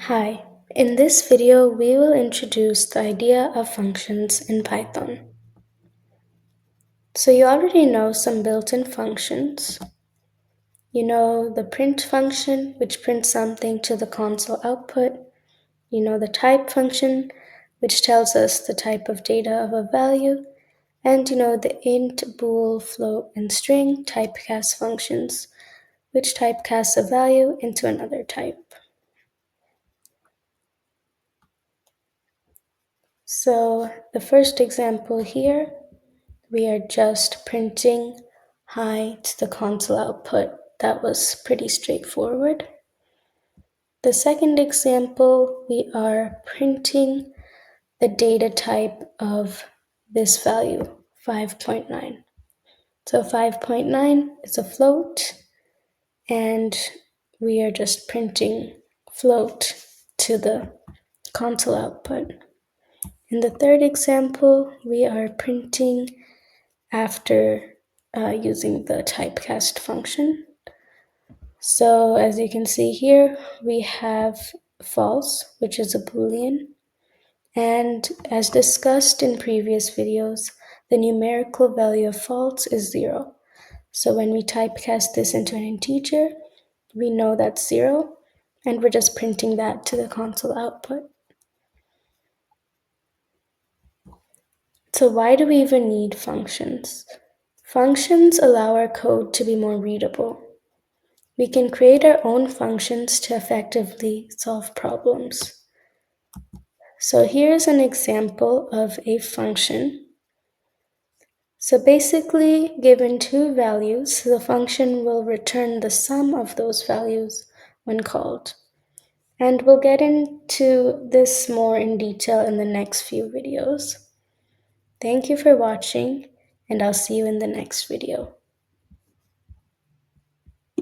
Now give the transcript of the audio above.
Hi, in this video we will introduce the idea of functions in Python. So you already know some built-in functions. You know the print function, which prints something to the console output. You know the type function, which tells us the type of data of a value. And you know the int, bool, float, and string typecast functions, which typecasts a value into another type. So the first example here, we are just printing hi to the console output. That was pretty straightforward. The second example, we are printing the data type of this value, 5.9. So 5.9 is a float, and we are just printing float to the console output. In the third example, we are printing after using the typecast function. So as you can see here, we have false, which is a Boolean. And as discussed in previous videos, the numerical value of false is 0. So when we typecast this into an integer, we know that's 0, and we're just printing that to the console output. So why do we even need functions? Functions allow our code to be more readable. We can create our own functions to effectively solve problems. So here's an example of a function. So basically, given two values, the function will return the sum of those values when called. And we'll get into this more in detail in the next few videos. Thank you for watching, and I'll see you in the next video.